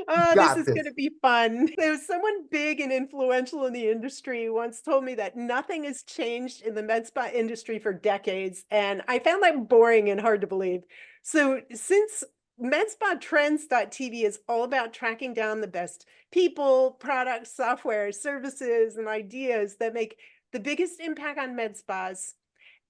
Oh, this Got is this. going to be fun. There was someone big and influential in the industry who once told me that nothing has changed in the med spa industry for decades, and I found that boring and hard to believe. So since MedspaTrends.tv is all about tracking down the best people, products, software, services, and ideas that make the biggest impact on med spas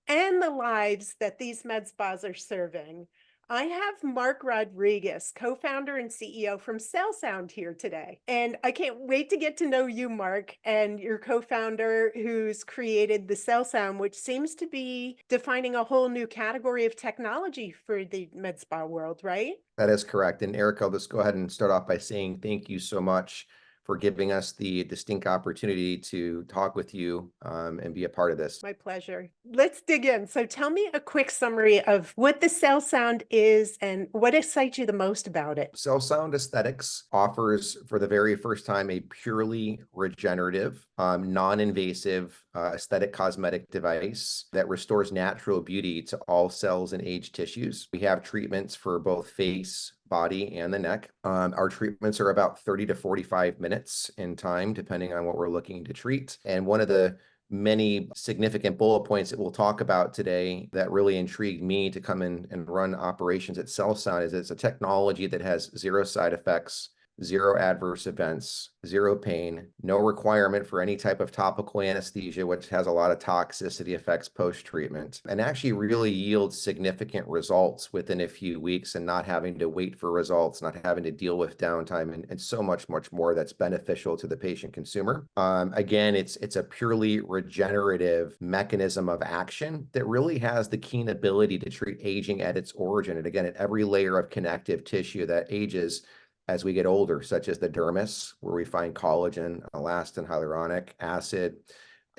and the lives that these med spas are serving, I have Mark Rodriguez, co-founder and CEO from CellSound here today. And I can't wait to get to know you, Mark, and your co-founder who's created the CellSound, which seems to be defining a whole new category of technology for the med spa world, right? That is correct. And Eric, I'll just go ahead and start off by saying thank you so much for giving us the distinct opportunity to talk with you and be a part of this. My pleasure. Let's dig in. So tell me a quick summary of what the CellSound is and what excites you the most about it. CellSound Aesthetics offers for the very first time a purely regenerative, non-invasive aesthetic cosmetic device that restores natural beauty to all cells and age tissues. We have treatments for both face, body, and the neck. Our treatments are about 30 to 45 minutes in time, depending on what we're looking to treat. And one of the many significant bullet points that we'll talk about today that really intrigued me to come in and run operations at CellSound is it's a technology that has zero side effects, zero adverse events, zero pain, no requirement for any type of topical anesthesia, which has a lot of toxicity effects post-treatment, and actually really yields significant results within a few weeks and not having to wait for results, not having to deal with downtime, and so much more that's beneficial to the patient consumer. Again, it's a purely regenerative mechanism of action that really has the keen ability to treat aging at its origin. And again, at every layer of connective tissue that ages as we get older, such as the dermis, where we find collagen, elastin, hyaluronic acid,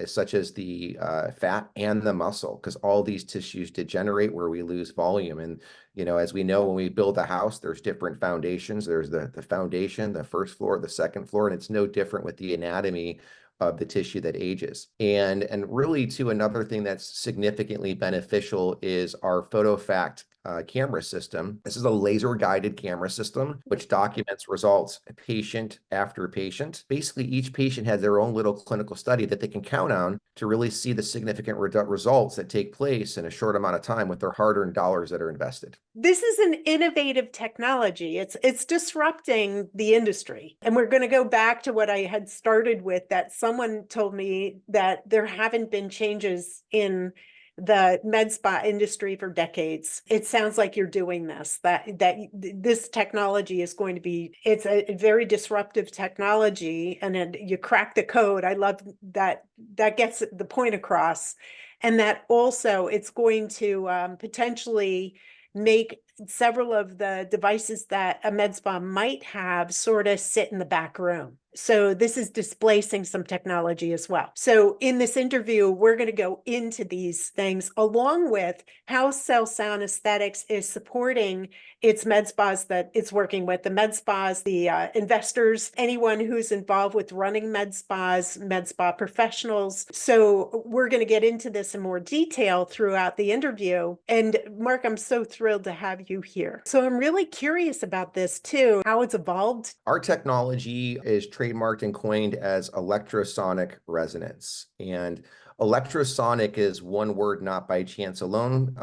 such as the fat and the muscle, because all these tissues degenerate where we lose volume. And, you know, as we know, when we build a house, there's different foundations. There's the foundation, the first floor, the second floor, and it's no different with the anatomy of the tissue that ages. And really, too, another thing that's significantly beneficial is our PhotoFact camera system. This is a laser-guided camera system, which documents results patient after patient. Basically, each patient has their own little clinical study that they can count on to really see the significant results that take place in a short amount of time with their hard-earned dollars that are invested. This is an innovative technology. It's disrupting the industry. And we're going to go back to what I had started with, that someone told me that there haven't been changes in the med spa industry for decades. It sounds like you're doing this, that this technology is going to be, it's a very disruptive technology, and then you crack the code. I love that gets the point across. And that also it's going to potentially make several of the devices that a med spa might have sort of sit in the back room. So this is displacing some technology as well. So in this interview, we're going to go into these things along with how CellSound Aesthetics is supporting its med spas that it's working with, the med spas, the investors, anyone who's involved with running med spas, med spa professionals. So we're going to get into this in more detail throughout the interview. And Mark, I'm so thrilled to have you here. So I'm really curious about this too, how it's evolved. Our technology is trademarked and coined as electrosonic resonance. And electrosonic is one word, not by chance alone.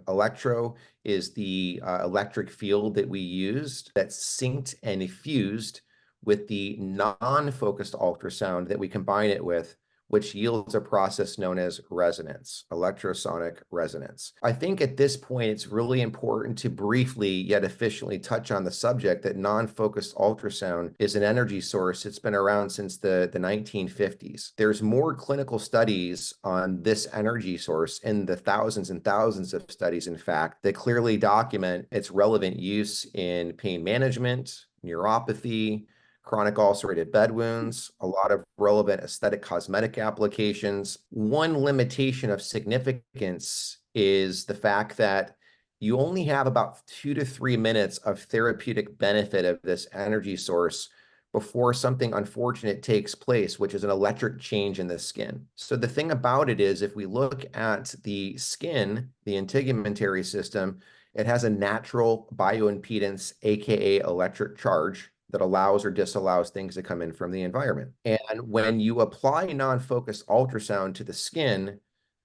Electro is the electric field that we used that's synced and fused with the non-focused ultrasound that we combine it with, which yields a process known as resonance, electrosonic resonance. I think at this point, it's really important to briefly yet efficiently touch on the subject that non-focused ultrasound is an energy source. It's been around since the 1950s. There's more clinical studies on this energy source, in the thousands and thousands of studies, in fact, that clearly document its relevant use in pain management, neuropathy, chronic ulcerative bed wounds, a lot of relevant aesthetic cosmetic applications. One limitation of significance is the fact that you only have about 2 to 3 minutes of therapeutic benefit of this energy source before something unfortunate takes place, which is an electric change in the skin. So the thing about it is, if we look at the skin, the integumentary system, It has a natural bioimpedance, aka electric charge, that allows or disallows things to come in from the environment. And when you apply non-focused ultrasound to the skin,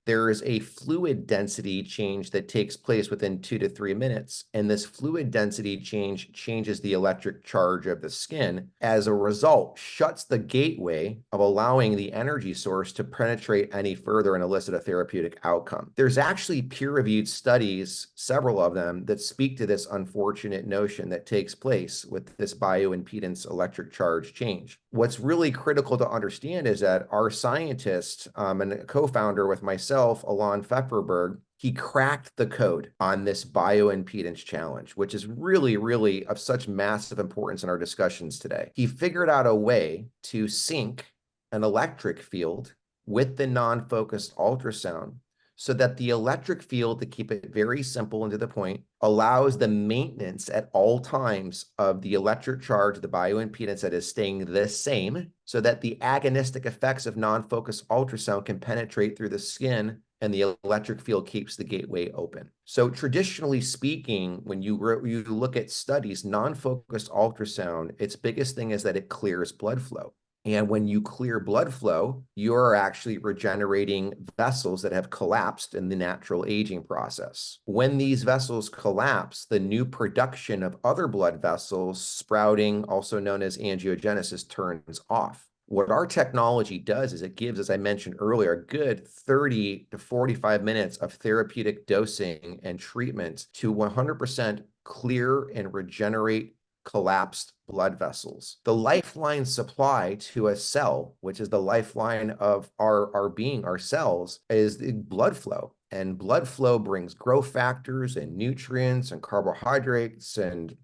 there is a fluid density change that takes place within 2 to 3 minutes. And this fluid density change changes the electric charge of the skin. As a result, shuts the gateway of allowing the energy source to penetrate any further and elicit a therapeutic outcome. There's actually peer-reviewed studies, several of them, that speak to this unfortunate notion that takes place with this bioimpedance electric charge change. What's really critical to understand is that our scientist and a co-founder with myself, Alon Pfefferberg, he cracked the code on this bioimpedance challenge, which is really, really of such massive importance in our discussions today. He figured out a way to sync an electric field with the non-focused ultrasound so that the electric field, to keep it very simple and to the point, allows the maintenance at all times of the electric charge, the bioimpedance that is staying the same, so that the agonistic effects of non-focused ultrasound can penetrate through the skin and the electric field keeps the gateway open. So traditionally speaking, when you look at studies, non-focused ultrasound, its biggest thing is that it clears blood flow. And when you clear blood flow, you're actually regenerating vessels that have collapsed in the natural aging process. When these vessels collapse, the new production of other blood vessels, sprouting, also known as angiogenesis, turns off. What our technology does is it gives, as I mentioned earlier, a good 30 to 45 minutes of therapeutic dosing and treatment to 100% clear and regenerate collapsed blood vessels. The lifeline supply to a cell, which is the lifeline of our being, our cells, is the blood flow. And blood flow brings growth factors and nutrients and carbohydrates and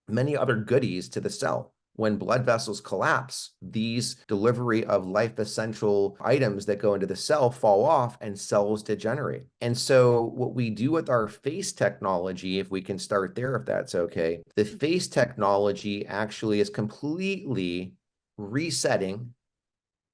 many other goodies to the cell. When blood vessels collapse, these delivery of life essential items that go into the cell fall off and cells degenerate. And so what we do with our face technology, if we can start there, if that's okay, the face technology actually is completely resetting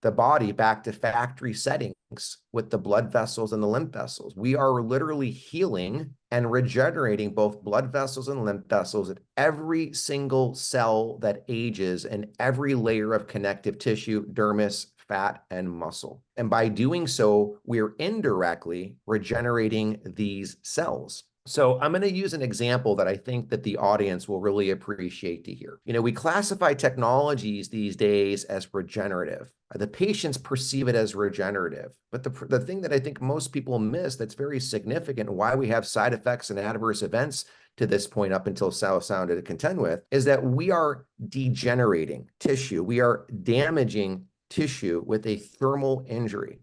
the body back to factory settings with the blood vessels and the lymph vessels. We are literally healing and regenerating both blood vessels and lymph vessels at every single cell that ages and every layer of connective tissue, dermis, fat, and muscle. And by doing so, we're indirectly regenerating these cells. So I'm going to use an example that I think that the audience will really appreciate to hear. You know, we classify technologies these days as regenerative. The patients perceive it as regenerative. But the thing that I think most people miss that's very significant, why we have side effects and adverse events to this point up until CellSound to contend with, is that we are degenerating tissue. We are damaging tissue with a thermal injury.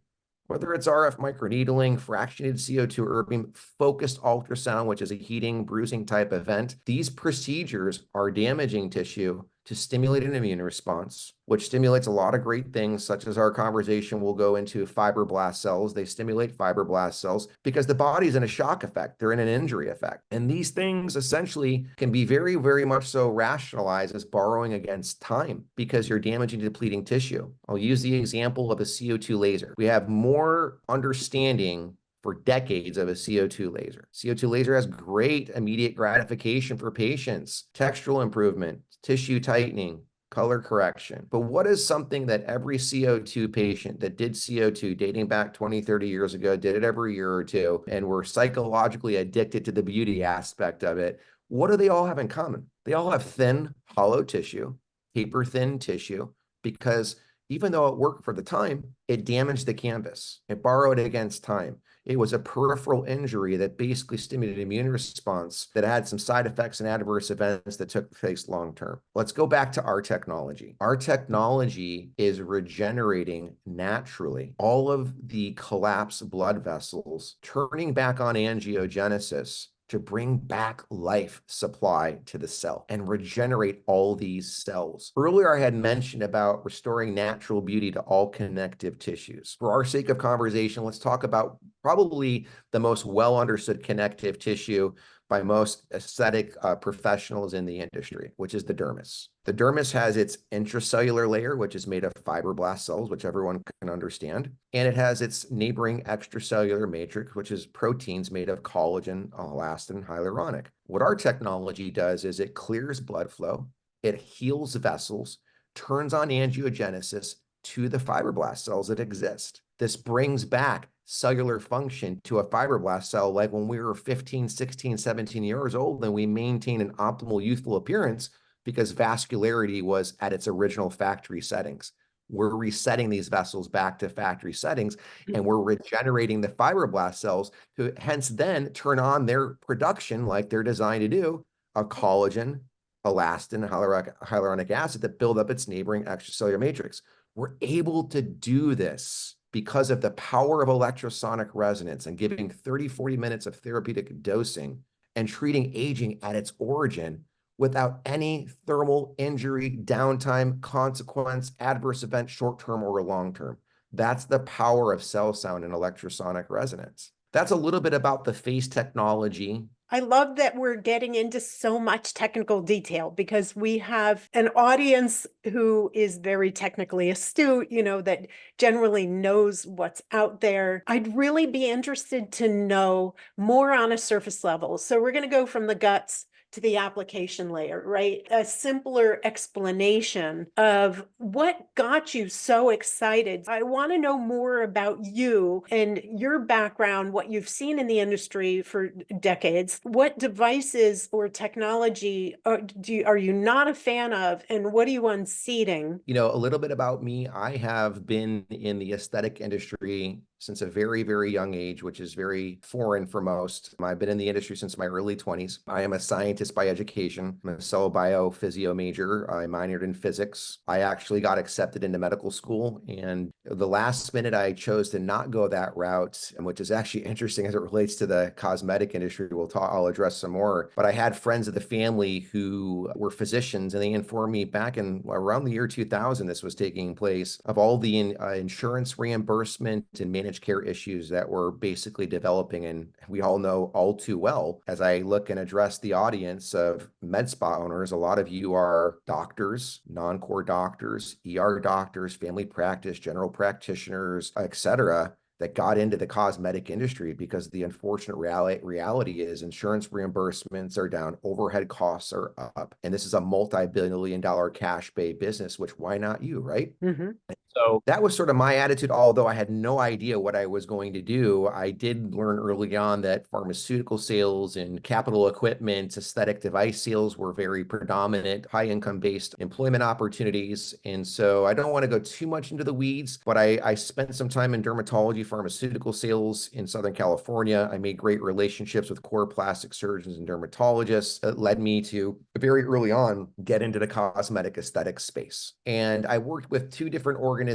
Whether it's RF microneedling, fractionated CO2 erbium, focused ultrasound, which is a heating, bruising type event, these procedures are damaging tissue to stimulate an immune response, which stimulates a lot of great things, such as our conversation will go into fibroblast cells. They stimulate fibroblast cells because the body's in a shock effect. They're in an injury effect. And these things essentially can be very, very much so rationalized as borrowing against time because you're damaging depleting tissue. I'll use the example of a CO2 laser. We have more understanding for decades of a CO2 laser. CO2 laser has great immediate gratification for patients, textural improvement, tissue tightening, color correction. But what is something that every CO2 patient that did CO2 dating back 20, 30 years ago, did it every year or two, and were psychologically addicted to the beauty aspect of it, what do they all have in common? They all have thin, hollow tissue, paper thin tissue, because even though it worked for the time, it damaged the canvas. It borrowed against time. It was a peripheral injury that basically stimulated an immune response that had some side effects and adverse events that took place long-term. Let's go back to our technology. Our technology is regenerating naturally all of the collapsed blood vessels, turning back on angiogenesis to bring back life supply to the cell and regenerate all these cells. Earlier, I had mentioned about restoring natural beauty to all connective tissues. For our sake of conversation, let's talk about probably the most well understood connective tissue by most aesthetic professionals in the industry, which is the dermis. The dermis has its intracellular layer, which is made of fibroblast cells, which everyone can understand. And it has its neighboring extracellular matrix, which is proteins made of collagen, elastin, hyaluronic. What our technology does is it clears blood flow, it heals vessels, turns on angiogenesis to the fibroblast cells that exist. This brings back cellular function to a fibroblast cell like when we were 15, 16, 17 years old and we maintained an optimal youthful appearance because vascularity was at its original factory settings. We're resetting these vessels back to factory settings and we're regenerating the fibroblast cells to hence then turn on their production like they're designed to do of collagen, elastin, hyaluronic acid that build up its neighboring extracellular matrix. We're able to do this because of the power of electrosonic resonance and giving 30, 40 minutes of therapeutic dosing and treating aging at its origin without any thermal injury, downtime, consequence, adverse event, short-term or long-term. That's the power of cell sound and electrosonic resonance. That's a little bit about the face technology. I love that we're getting into so much technical detail because we have an audience who is very technically astute, that generally knows what's out there. I'd really be interested to know more on a surface level. So we're going to go from the guts to the application layer, right? A simpler explanation of what got you so excited. I want to know more about you and your background, what you've seen in the industry for decades. What devices or technology are you not a fan of, and what are you unseating? A little bit about me. I have been in the aesthetic industry since a very, very young age, which is very foreign for most. I've been in the industry since my early 20s. I am a scientist by education. I'm a cell biophysio major. I minored in physics. I actually got accepted into medical school. And the last minute, I chose to not go that route, which is actually interesting as it relates to the cosmetic industry. I'll address some more. But I had friends of the family who were physicians, and they informed me back in around the year 2000, this was taking place, of all the insurance reimbursement and managed care issues that were basically developing. And we all know all too well, as I look and address the audience of med spa owners, a lot of you are doctors, non-core doctors, ER doctors, family practice, general practitioners, etc., that got into the cosmetic industry because the unfortunate reality is insurance reimbursements are down, overhead costs are up, and this is a multi-billion-dollar cash pay business, which why not you, right? Mm-hmm. So that was sort of my attitude. Although I had no idea what I was going to do, I did learn early on that pharmaceutical sales and capital equipment, aesthetic device sales were very predominant, high income based employment opportunities. And so I don't want to go too much into the weeds, but I spent some time in dermatology, pharmaceutical sales in Southern California. I made great relationships with core plastic surgeons and dermatologists. It led me to very early on get into the cosmetic aesthetic space. And I worked with two different organizations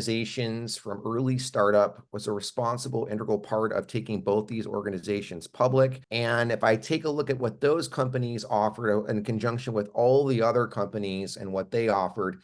from early startup, was a responsible integral part of taking both these organizations public. And if I take a look at what those companies offered in conjunction with all the other companies and what they offered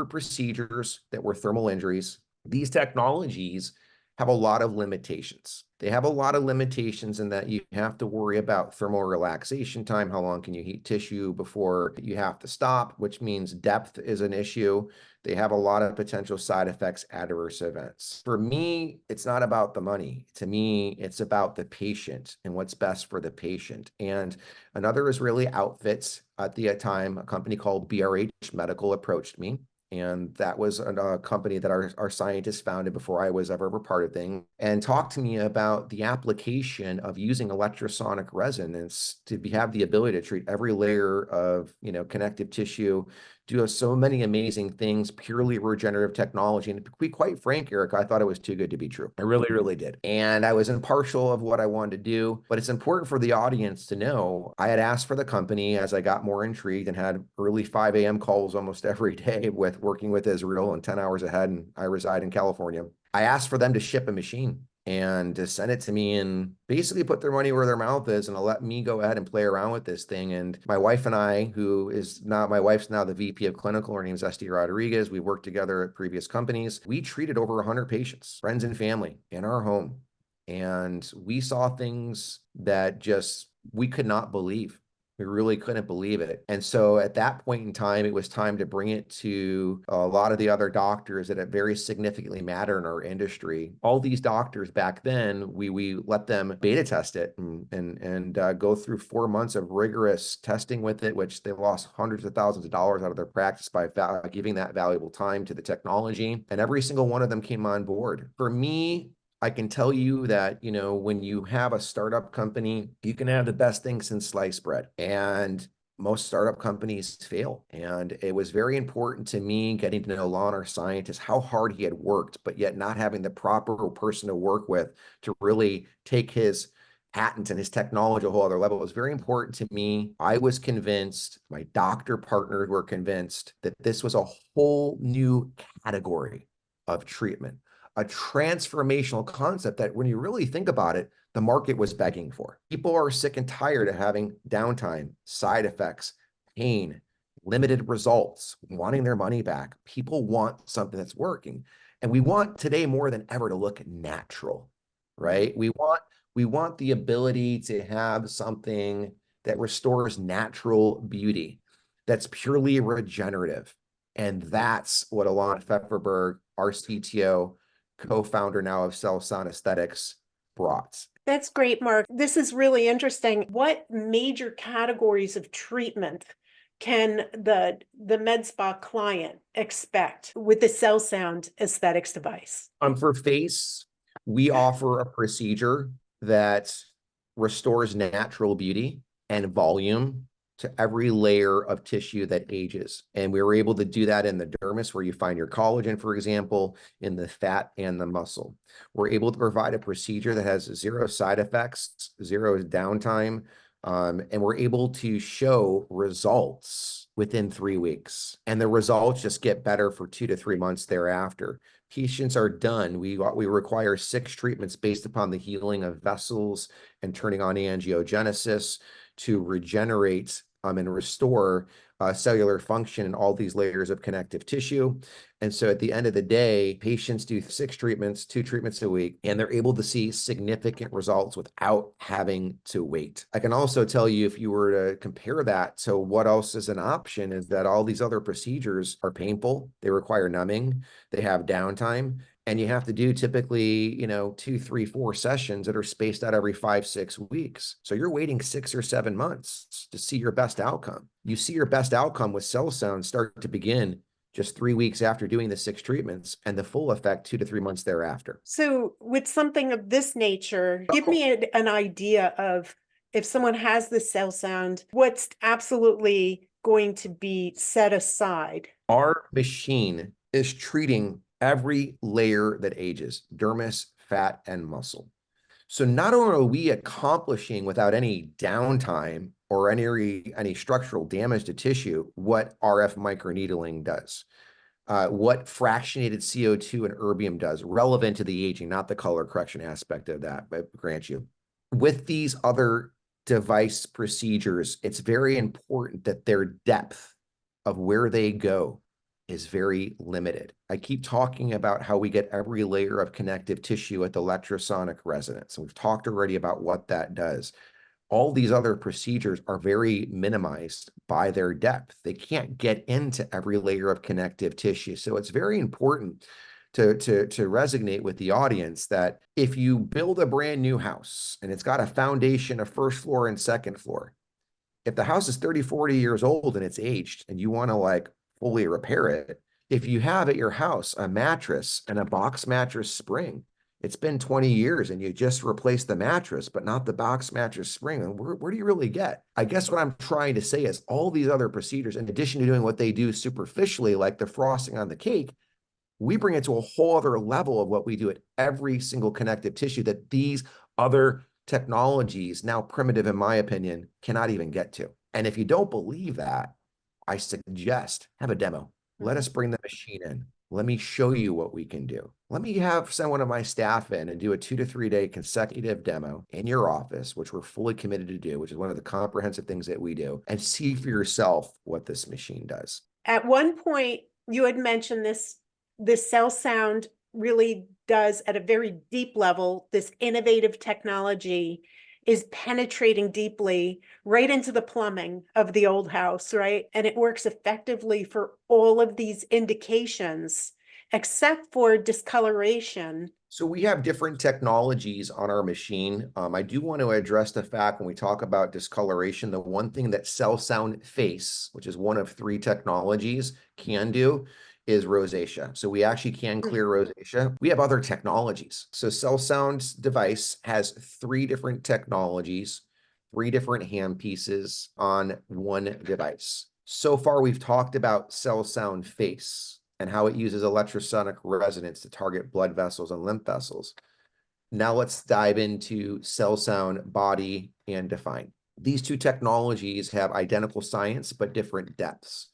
procedures that were thermal injuries. These technologies have a lot of limitations. They have a lot of limitations in that you have to worry about thermal relaxation time. How long can you heat tissue before you have to stop, which means depth is an issue. They have a lot of potential side effects, adverse events. For me, it's not about the money. To me, it's about the patient and what's best for the patient. And another Israeli outfits at the time, a company called BRH Medical approached me. And that was a company that our scientists founded before I was ever a part of things, and talked to me about the application of using electrosonic resonance to have the ability to treat every layer of connective tissue, do so many amazing things, purely regenerative technology. And to be quite frank, Eric, I thought it was too good to be true. I really, really did. And I was impartial of what I wanted to do, but it's important for the audience to know I had asked for the company as I got more intrigued and had early 5 a.m. calls almost every day with working with Israel and 10 hours ahead. And I reside in California. I asked for them to ship a machine and to send it to me and basically put their money where their mouth is and to let me go ahead and play around with this thing. And my wife and I, my wife's now the VP of clinical, her name's Esty Rodriguez. We worked together at previous companies. We treated over 100 patients, friends and family in our home And we saw things that just we could not believe. We really couldn't believe it. And so at that point in time, it was time to bring it to a lot of the other doctors that very significantly matter in our industry. All these doctors back then, we let them beta test it and go through 4 months of rigorous testing with it, which they lost hundreds of thousands of dollars out of their practice by giving that valuable time to the technology. And every single one of them came on board. For me, I can tell you that, when you have a startup company, you can have the best thing since sliced bread. And most startup companies fail. And it was very important to me getting to know Lon, our scientist, how hard he had worked, but yet not having the proper person to work with to really take his patent and his technology a whole other level. It was very important to me. I was convinced, my doctor partners were convinced that this was a whole new category of treatment, a transformational concept that when you really think about it, the market was begging for. People are sick and tired of having downtime, side effects, pain, limited results, wanting their money back. People want something that's working. And we want today more than ever to look natural, right? We want the ability to have something that restores natural beauty, that's purely regenerative. And that's what Alon Pfefferberg, our CTO, co-founder now of CellSound Aesthetics, brought. That's great, Mark. This is really interesting. What major categories of treatment can the MedSpa client expect with the CellSound Aesthetics device? For face, we offer a procedure that restores natural beauty and volume to every layer of tissue that ages. And we were able to do that in the dermis, where you find your collagen, for example, in the fat and the muscle. We're able to provide a procedure that has zero side effects, zero downtime, and we're able to show results within 3 weeks. And the results just get better for 2 to 3 months thereafter. Patients are done. We require 6 treatments based upon the healing of vessels and turning on angiogenesis to regenerate and restore cellular function in all these layers of connective tissue. And so at the end of the day, patients do 6 treatments, 2 treatments a week, and they're able to see significant results without having to wait. I can also tell you, if you were to compare that to what else is an option, is that all these other procedures are painful. They require numbing. They have downtime. And you have to do typically, 2, 3, 4 sessions that are spaced out every 5, 6 weeks. So you're waiting 6 or 7 months to see your best outcome. You see your best outcome with CellSound start to begin just 3 weeks after doing the 6 treatments, and the full effect 2 to 3 months thereafter. So with something of this nature, give me an idea of, if someone has the CellSound, what's absolutely going to be set aside? Our machine is treating every layer that ages: dermis, fat, and muscle. So not only are we accomplishing without any downtime or any structural damage to tissue what RF microneedling does, what fractionated CO2 and erbium does, relevant to the aging, not the color correction aspect of that, but grant you. With these other device procedures, it's very important that their depth of where they go is very limited. I keep talking about how we get every layer of connective tissue at the electrosonic resonance. And we've talked already about what that does. All these other procedures are very minimized by their depth. They can't get into every layer of connective tissue. So it's very important to resonate with the audience that if you build a brand new house and it's got a foundation, a first floor and second floor, if the house is 30, 40 years old and it's aged and you want to fully repair it, if you have at your house a mattress and a box mattress spring, it's been 20 years and you just replaced the mattress, but not the box mattress spring, and where do you really get? I guess what I'm trying to say is all these other procedures, in addition to doing what they do superficially, like the frosting on the cake, we bring it to a whole other level of what we do at every single connective tissue that these other technologies, now primitive in my opinion, cannot even get to. And if you don't believe that, I suggest have a demo. Let us bring the machine in. Let me show you what we can do. Let me send one of my staff in and do a 2 to 3 day consecutive demo in your office, which we're fully committed to do, which is one of the comprehensive things that we do, and see for yourself what this machine does. At one point, you had mentioned this CellSound really does at a very deep level, this innovative technology is penetrating deeply right into the plumbing of the old house, right? And it works effectively for all of these indications, except for discoloration. So we have different technologies on our machine. I do want to address the fact when we talk about discoloration, the one thing that CellSound Face, which is one of 3 technologies, can do is rosacea. So we actually can clear rosacea. We have other technologies. So CellSound's device has 3 different technologies, 3 different hand pieces on one device. So far, we've talked about CellSound Face and how it uses electrosonic resonance to target blood vessels and lymph vessels. Now let's dive into CellSound Body and Define. These 2 technologies have identical science, but different depths.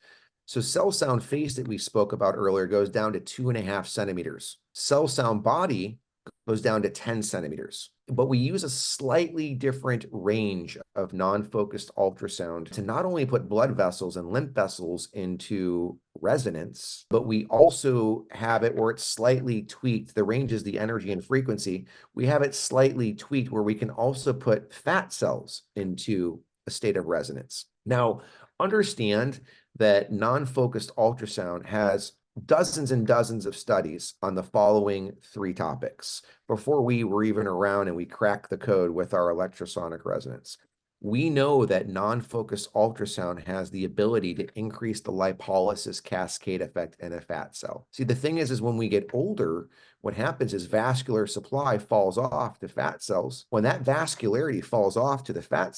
So CellSound Face that we spoke about earlier goes down to 2.5 centimeters. CellSound Body goes down to 10 centimeters. But we use a slightly different range of non-focused ultrasound to not only put blood vessels and lymph vessels into resonance, but we also have it where it's slightly tweaked. The range is the energy and frequency. We have it slightly tweaked where we can also put fat cells into a state of resonance. Now, understand that non-focused ultrasound has dozens and dozens of studies on the following 3 topics before we were even around and we cracked the code with our electrosonic resonance. We know that non-focused ultrasound has the ability to increase the lipolysis cascade effect in a fat cell. See, the thing is when we get older, what happens is vascular supply falls off to fat cells. When that vascularity falls off to the fat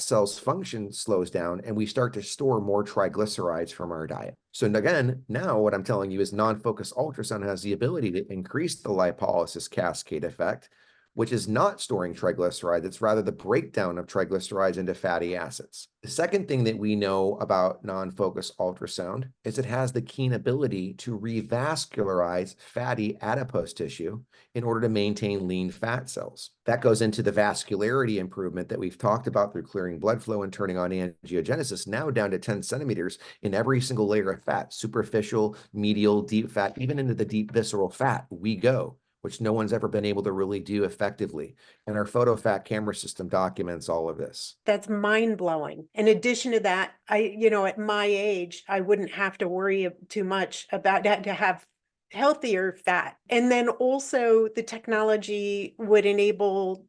cell's function slows down and we start to store more triglycerides from our diet. So again, now what I'm telling you is non-focused ultrasound has the ability to increase the lipolysis cascade effect, which is not storing triglycerides. It's rather the breakdown of triglycerides into fatty acids. The second thing that we know about non-focused ultrasound is it has the keen ability to revascularize fatty adipose tissue in order to maintain lean fat cells. That goes into the vascularity improvement that we've talked about through clearing blood flow and turning on angiogenesis, now down to 10 centimeters in every single layer of fat, superficial, medial, deep fat, even into the deep visceral fat, we go, which no one's ever been able to really do effectively. And our PhotoFat camera system documents all of this. That's mind-blowing. In addition to that, at my age, I wouldn't have to worry too much about that to have healthier fat. And then also the technology would enable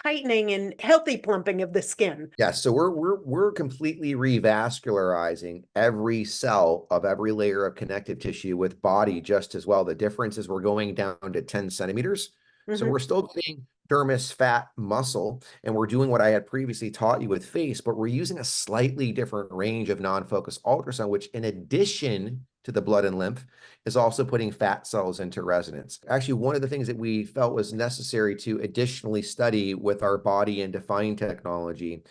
tightening and healthy plumping of the skin. Yeah, so we're completely revascularizing every cell of every layer of connective tissue with body just as well. The difference is we're going down to 10 centimeters. So we're still getting dermis, fat, muscle, and we're doing what I had previously taught you with face, but we're using a slightly different range of non-focused ultrasound, which in addition to the blood and lymph is also putting fat cells into resonance. Actually, one of the things that we felt was necessary to additionally study with our body and define technology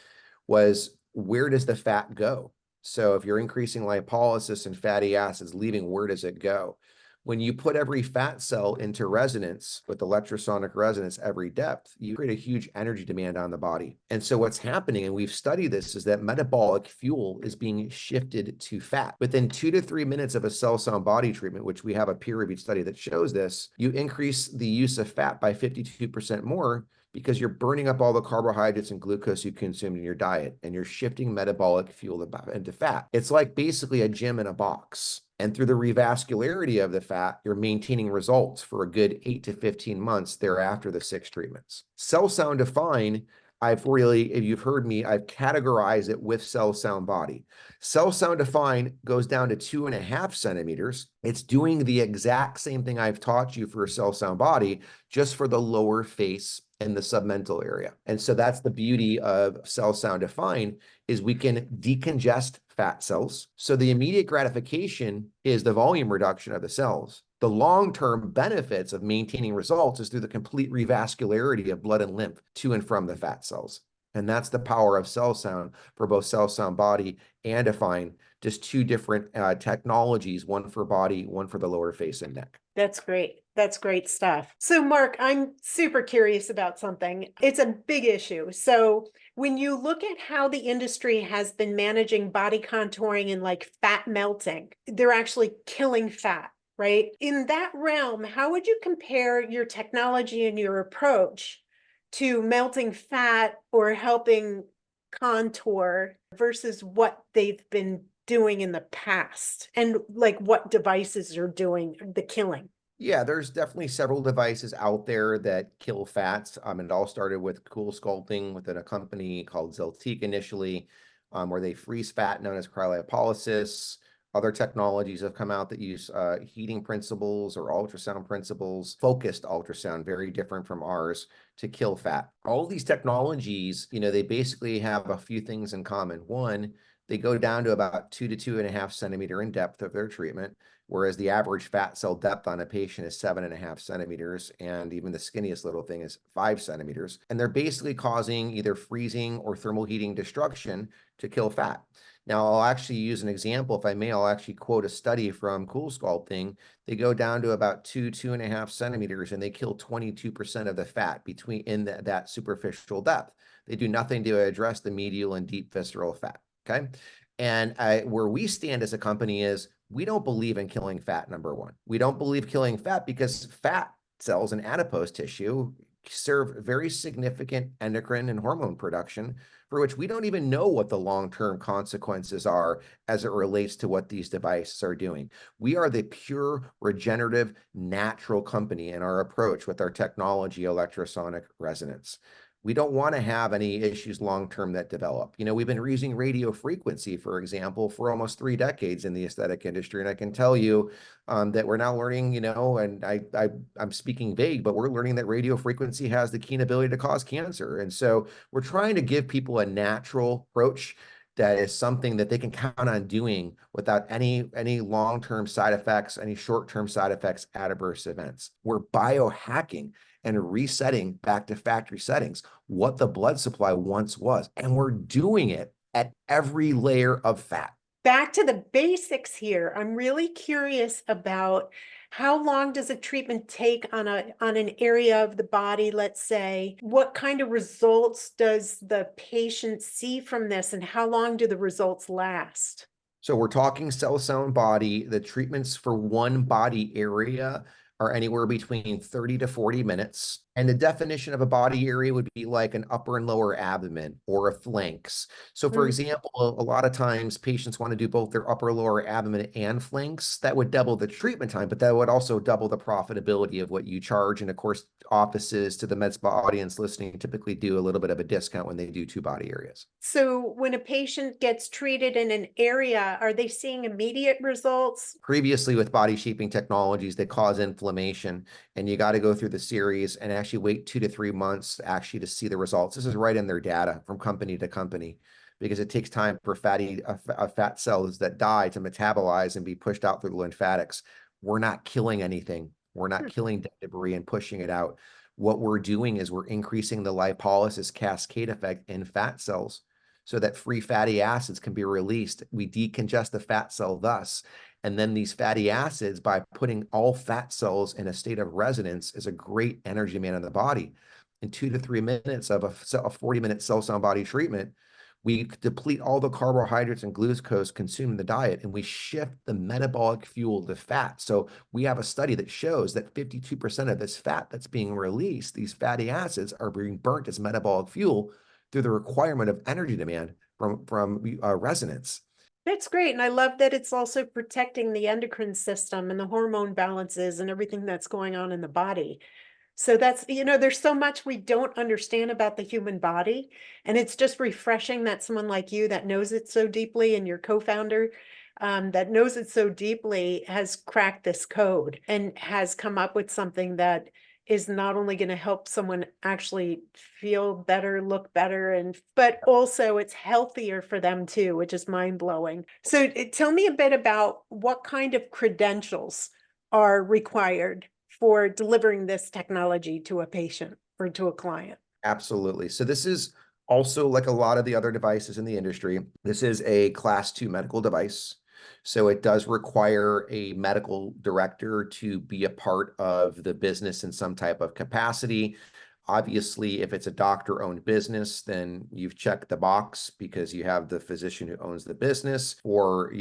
was where does the fat go? So if you're increasing lipolysis and fatty acids leaving, where does it go? When you put every fat cell into resonance with electrosonic resonance every depth, you create a huge energy demand on the body. And so what's happening, and we've studied this, is that metabolic fuel is being shifted to fat. Within 2 to 3 minutes of a CellSound body treatment, which we have a peer-reviewed study that shows this, you increase the use of fat by 52% more because you're burning up all the carbohydrates and glucose you consumed in your diet, and you're shifting metabolic fuel into fat. It's like basically a gym in a box. And through the revascularity of the fat, you're maintaining results for a good 8 to 15 months thereafter the 6 treatments. CellSound Define, if you've heard me, I've categorized it with CellSound Body. CellSound Define goes down to 2.5 centimeters. It's doing the exact same thing I've taught you for CellSound Body, just for the lower face and the submental area. And so that's the beauty of CellSound Define, is we can decongest fat cells. So the immediate gratification is the volume reduction of the cells. The long-term benefits of maintaining results is through the complete revascularity of blood and lymph to and from the fat cells. And that's the power of CellSound for both CellSound Body and Define, just 2 different technologies, one for body, one for the lower face and neck. That's great. That's great stuff. So Mark, I'm super curious about something. It's a big issue. So when you look at how the industry has been managing body contouring and like fat melting, they're actually killing fat. right? In that realm, how would you compare your technology and your approach to melting fat or helping contour versus what they've been doing in the past, and like what devices are doing the killing? Yeah, there's definitely several devices out there that kill fats. It all started with cool sculpting within a company called Zeltiq initially, where they freeze fat known as cryolipolysis. Other technologies have come out that use heating principles or ultrasound principles, focused ultrasound, very different from ours, to kill fat. All these technologies, they basically have a few things in common. One, they go down to about 2 to 2.5 centimeter in depth of their treatment, whereas the average fat cell depth on a patient is 7.5 centimeters, and even the skinniest little thing is 5 centimeters. And they're basically causing either freezing or thermal heating destruction to kill fat. Now, I'll actually use an example, if I may. I'll actually quote a study from Cool Sculpting. They go down to about 2.5 centimeters, and they kill 22% of the fat in that superficial depth. They do nothing to address the medial and deep visceral fat. Okay. And where we stand as a company is we don't believe in killing fat, number one. We don't believe killing fat because fat cells and adipose tissue serve very significant endocrine and hormone production, for which we don't even know what the long-term consequences are as it relates to what these devices are doing. We are the pure regenerative natural company in our approach with our technology, electrosonic resonance. We don't want to have any issues long-term that develop. We've been using radio frequency, for example, for almost 3 decades in the aesthetic industry. And I can tell you that we're now learning, and I'm speaking vague, but we're learning that radio frequency has the keen ability to cause cancer. And so we're trying to give people a natural approach that is something that they can count on doing without any long-term side effects, any short-term side effects, adverse events. We're biohacking and resetting back to factory settings what the blood supply once was. And we're doing it at every layer of fat. Back to the basics here. I'm really curious about how long does a treatment take on an area of the body, let's say? What kind of results does the patient see from this, and how long do the results last? So we're talking CellSound body. The treatments for one body area are anywhere between 30 to 40 minutes. And the definition of a body area would be like an upper and lower abdomen or a flanks. So for example, a lot of times patients want to do both their upper lower abdomen and flanks. That would double the treatment time, but that would also double the profitability of what you charge. And of course, offices to the MedSpa audience listening typically do a little bit of a discount when they do 2 body areas. So when a patient gets treated in an area, are they seeing immediate results? Previously, with body shaping technologies, they cause inflammation, and you got to go through the series and actually wait 2 to 3 months actually to see the results. This is right in their data from company to company, because it takes time for fat cells that die to metabolize and be pushed out through the lymphatics. We're not killing anything. We're not killing dead debris and pushing it out. What we're doing is we're increasing the lipolysis cascade effect in fat cells so that free fatty acids can be released. We decongest the fat cell thus. And then these fatty acids, by putting all fat cells in a state of resonance, is a great energy demand in the body. In 2 to 3 minutes of a 40-minute CellSound body treatment, we deplete all the carbohydrates and glucose consumed in the diet, and we shift the metabolic fuel to fat. So we have a study that shows that 52% of this fat that's being released, these fatty acids, are being burnt as metabolic fuel through the requirement of energy demand from resonance. That's great. And I love that it's also protecting the endocrine system and the hormone balances and everything that's going on in the body. So that's, there's so much we don't understand about the human body. And it's just refreshing that someone like you that knows it so deeply, and your co-founder that knows it so deeply, has cracked this code and has come up with something that is not only going to help someone actually feel better, look better, but also it's healthier for them too, which is mind-blowing. So tell me a bit about what kind of credentials are required for delivering this technology to a patient or to a client. Absolutely. So this is also, like a lot of the other devices in the industry, this is a Class 2 medical device. So it does require a medical director to be a part of the business in some type of capacity. Obviously, if it's a doctor-owned business, then you've checked the box because you have the physician who owns the business. Or,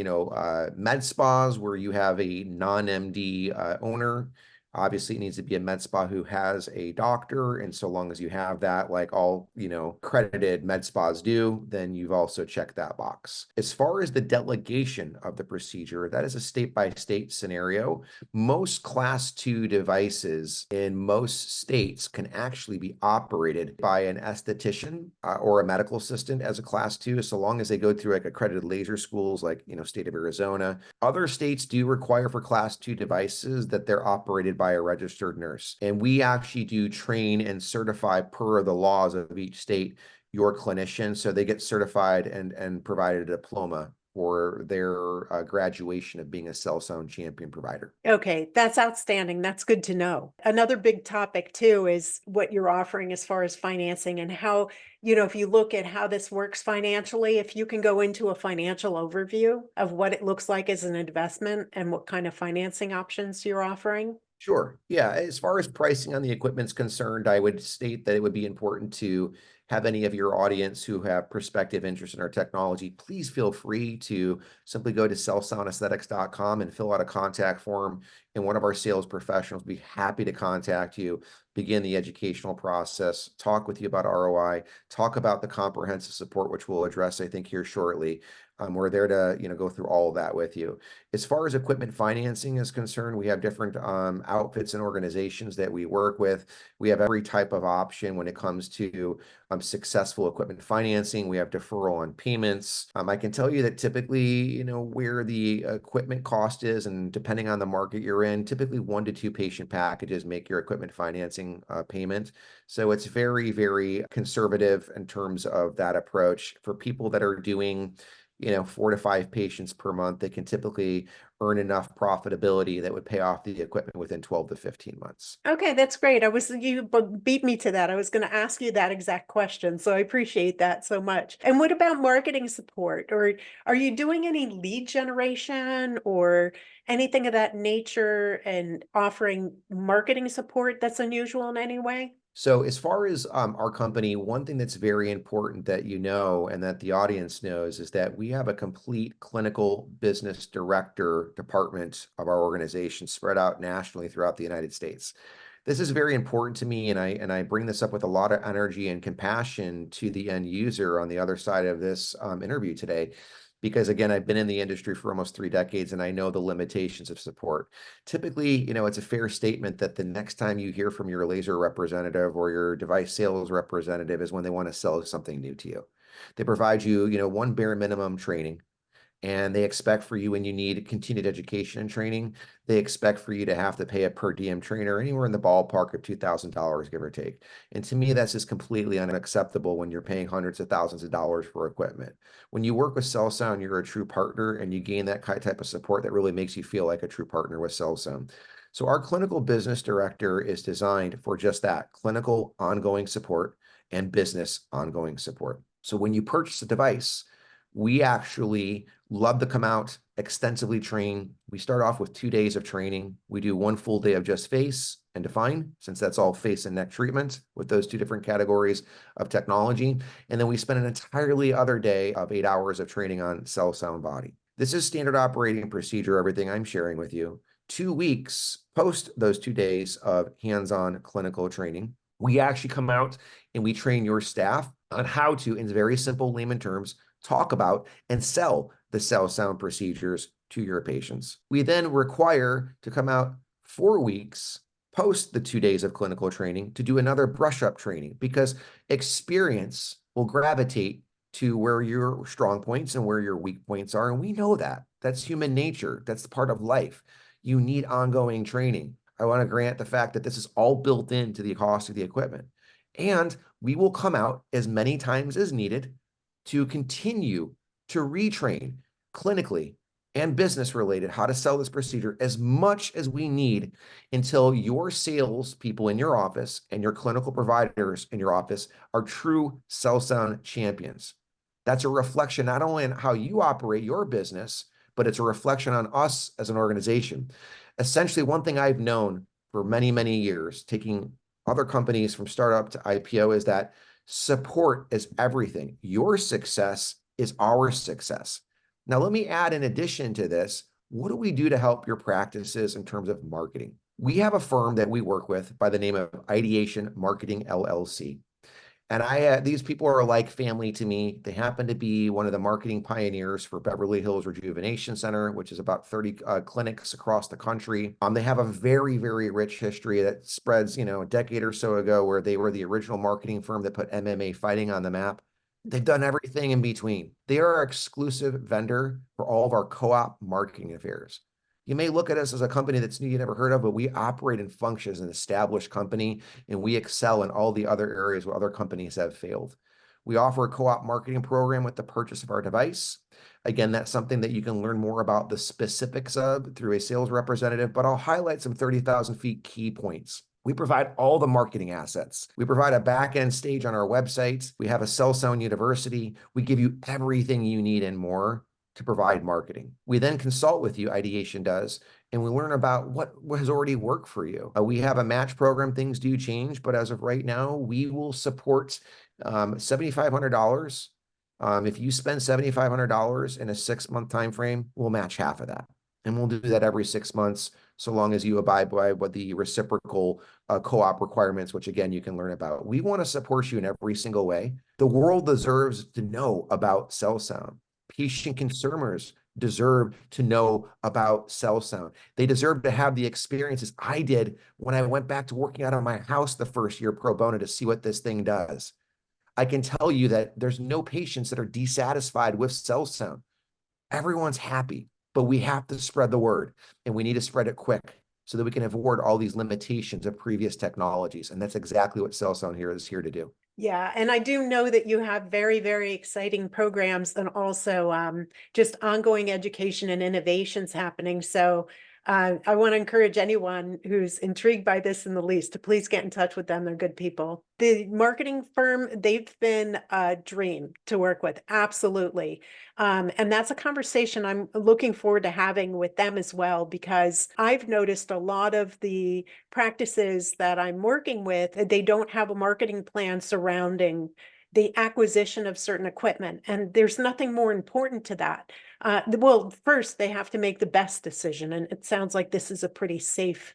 med spas where you have a non-MD owner. Obviously, it needs to be a med spa who has a doctor. And so long as you have that, like all, accredited med spas do, then you've also checked that box. As far as the delegation of the procedure, that is a state-by-state scenario. Most class 2 devices in most states can actually be operated by an esthetician or a medical assistant as a class 2, so long as they go through like accredited laser schools, like, state of Arizona. Other states do require for class 2 devices that they're operated by a registered nurse. And we actually do train and certify per the laws of each state your clinician. So they get certified and provided a diploma for their graduation of being a CellSound champion provider. Okay, that's outstanding. That's good to know. Another big topic too is what you're offering as far as financing and how, if you look at how this works financially, if you can go into a financial overview of what it looks like as an investment and what kind of financing options you're offering. Sure. Yeah. As far as pricing on the equipment's concerned, I would state that it would be important to have any of your audience who have prospective interest in our technology. Please feel free to simply go to cellsoundaesthetics.com and fill out a contact form, and one of our sales professionals will be happy to contact you, begin the educational process, talk with you about ROI, talk about the comprehensive support, which we'll address, I think, here shortly. We're there to, go through all of that with you. As far as equipment financing is concerned, we have different outfits and organizations that we work with. We have every type of option when it comes to successful equipment financing. We have deferral on payments. I can tell you that typically, where the equipment cost is, and depending on the market you're in, typically 1 to 2 patient packages make your equipment financing payment. So it's very, very conservative in terms of that approach. For people that are doing 4 to 5 patients per month, they can typically earn enough profitability that would pay off the equipment within 12 to 15 months. Okay, that's great. You beat me to that. I was going to ask you that exact question. So I appreciate that so much. And what about marketing support? Or are you doing any lead generation or anything of that nature and offering marketing support that's unusual in any way? So as far as our company, one thing that's very important that you know and that the audience knows is that we have a complete clinical business director department of our organization spread out nationally throughout the United States. This is very important to me, and I bring this up with a lot of energy and compassion to the end user on the other side of this interview today. Because again, I've been in the industry for almost 3 decades and I know the limitations of support. Typically, it's a fair statement that the next time you hear from your laser representative or your device sales representative is when they want to sell something new to you. They provide you, one bare minimum training, and they expect for you, when you need continued education and training, they expect for you to have to pay a per diem trainer anywhere in the ballpark of $2,000, give or take. And to me, that's just completely unacceptable when you're paying hundreds of thousands of dollars for equipment. When you work with CellSound, you're a true partner, and you gain that type of support that really makes you feel like a true partner with CellSound. So our clinical business director is designed for just that: clinical ongoing support and business ongoing support. So when you purchase a device, we actually love to come out, extensively train. We start off with 2 days of training. We do 1 full day of just face and define, since that's all face and neck treatment with those 2 different categories of technology. And then we spend an entirely other day of 8 hours of training on CellSound body. This is standard operating procedure, everything I'm sharing with you. 2 weeks post those 2 days of hands-on clinical training, we actually come out and we train your staff on how to, in very simple layman terms, talk about and sell the CellSound procedures to your patients. We then require to come out 4 weeks post the 2 days of clinical training to do another brush up training, because experience will gravitate to where your strong points and where your weak points are. And we know that. That's human nature. That's part of life. You need ongoing training. I want to grant the fact that this is all built into the cost of the equipment. And we will come out as many times as needed to continue to retrain clinically and business related how to sell this procedure as much as we need, until your sales people in your office and your clinical providers in your office are true CellSound champions. That's a reflection not only on how you operate your business, but it's a reflection on us as an organization. Essentially, one thing I've known for many, many years, taking other companies from startup to IPO is that support is everything. Your success is our success. Now, let me add in addition to this, what do we do to help your practices in terms of marketing? We have a firm that we work with by the name of Ideation Marketing LLC. And these people are like family to me. They happen to be one of the marketing pioneers for Beverly Hills Rejuvenation Center, which is about 30 clinics across the country. They have a very, very rich history that spreads, a decade or so ago, where they were the original marketing firm that put MMA fighting on the map. They've done everything in between. They are our exclusive vendor for all of our co-op marketing affairs. You may look at us as a company that's new you never heard of, but we operate and function as an established company, and we excel in all the other areas where other companies have failed. We offer a co-op marketing program with the purchase of our device. Again, that's something that you can learn more about the specifics of through a sales representative, but I'll highlight some 30,000 feet key points. We provide all the marketing assets. We provide a back-end stage on our website. We have a CellSound University. We give you everything you need and more to provide marketing. We then consult with you, Ideation does, and we learn about what has already worked for you. We have a match program. Things do change, but as of right now, we will support $7,500. If you spend $7,500 in a 6-month time frame, we'll match half of that. And we'll do that every 6 months, so long as you abide by what the reciprocal co-op requirements, which again, you can learn about. We want to support you in every single way. The world deserves to know about CellSound. Patient consumers deserve to know about CellSound. They deserve to have the experiences I did when I went back to working out of my house the first year pro bono to see what this thing does. I can tell you that there's no patients that are dissatisfied with CellSound. Everyone's happy, but we have to spread the word, and we need to spread it quick so that we can avoid all these limitations of previous technologies. And that's exactly what CellSound is here to do. Yeah, and I do know that you have very, very exciting programs and also just ongoing education and innovations happening. So I want to encourage anyone who's intrigued by this in the least to please get in touch with them. They're good people. The marketing firm, they've been a dream to work with. Absolutely. And that's a conversation I'm looking forward to having with them as well, because I've noticed a lot of the practices that I'm working with, they don't have a marketing plan surrounding the acquisition of certain equipment. And there's nothing more important to that. Well, first, they have to make the best decision. And it sounds like this is a pretty safe,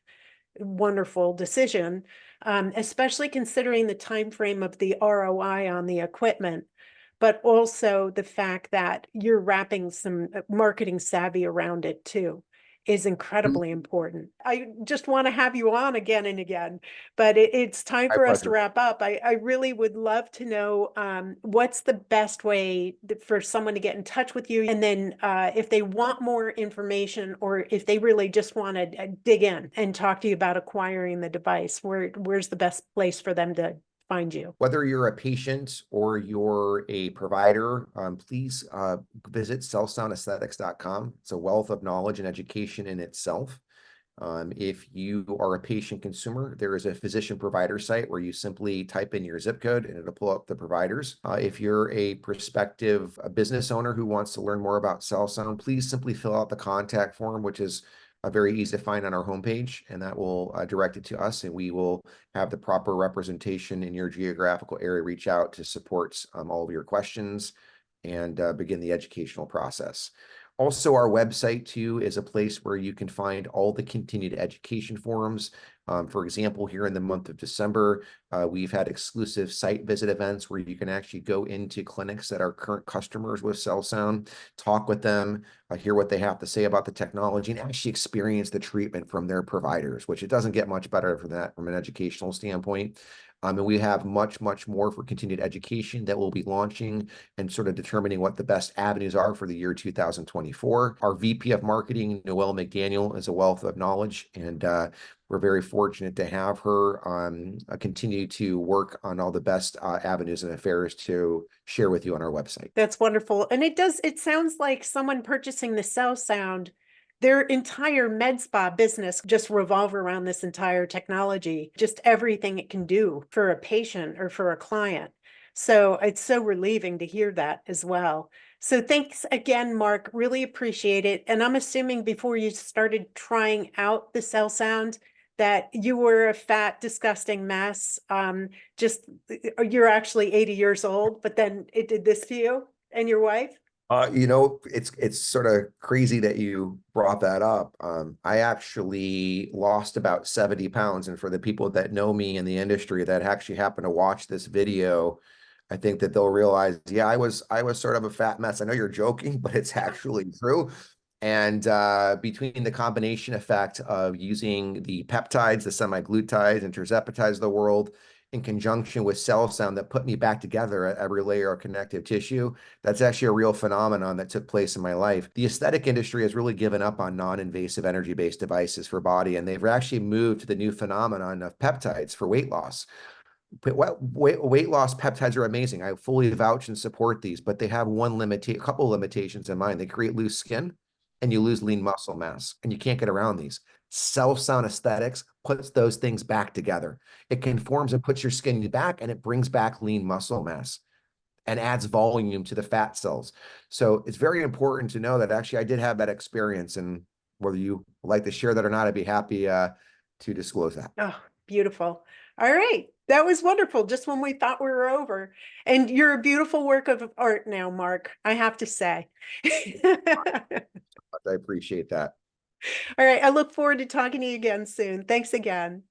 wonderful decision, especially considering the time frame of the ROI on the equipment, but also the fact that you're wrapping some marketing savvy around it too is incredibly important. I just want to have you on again and again, but it's time for us to wrap up. I really would love to know what's the best way for someone to get in touch with you. And then if they want more information, or if they really just want to dig in and talk to you about acquiring the device, where's the best place for them to find you? Whether you're a patient or you're a provider, please visit cellsoundaesthetics.com. It's a wealth of knowledge and education in itself. If you are a patient consumer, there is a physician provider site where you simply type in your zip code and it'll pull up the providers. If you're a prospective business owner who wants to learn more about CellSound, please simply fill out the contact form, which is very easy to find on our homepage, and that will direct it to us, and we will have the proper representation in your geographical area reach out to support all of your questions and begin the educational process. Also, our website too is a place where you can find all the continued education forums. For example, here in the month of December, we've had exclusive site visit events where you can actually go into clinics that are current customers with CellSound, talk with them, hear what they have to say about the technology, and actually experience the treatment from their providers, which it doesn't get much better for that from an educational standpoint. And we have much, much more for continued education that we'll be launching and sort of determining what the best avenues are for the year 2024. Our VP of Marketing, Noelle McDaniel, is a wealth of knowledge, and we're very fortunate to have her continue to work on all the best avenues and affairs to share with you on our website. That's wonderful. And it sounds like someone purchasing the CellSound, their entire med spa business just revolve around this entire technology, just everything it can do for a patient or for a client. So it's so relieving to hear that as well. So thanks again, Mark. Really appreciate it. And I'm assuming before you started trying out the CellSound, that you were a fat, disgusting mess. Just you're actually 80 years old, but then it did this to you and your wife? It's sort of crazy that you brought that up. I actually lost about 70 pounds. And for the people that know me in the industry that actually happen to watch this video, I think that they'll realize, yeah, I was sort of a fat mess. I know you're joking, but it's actually true. And between the combination effect of using the peptides, the semaglutides and terzepatides of the world, in conjunction with CellSound that put me back together at every layer of connective tissue, that's actually a real phenomenon that took place in my life. The aesthetic industry has really given up on non-invasive energy-based devices for body, and they've actually moved to the new phenomenon of peptides for weight loss. Weight loss peptides are amazing. I fully vouch and support these, but they have a couple of limitations in mind. They create loose skin and you lose lean muscle mass, and you can't get around these. CellSound Aesthetics puts those things back together. It conforms and puts your skin back, and it brings back lean muscle mass and adds volume to the fat cells. So it's very important to know that actually I did have that experience, and whether you like to share that or not, I'd be happy to disclose that. Oh, beautiful. All right. That was wonderful. Just when we thought we were over. And you're a beautiful work of art now, Mark, I have to say. I appreciate that. All right. I look forward to talking to you again soon. Thanks again.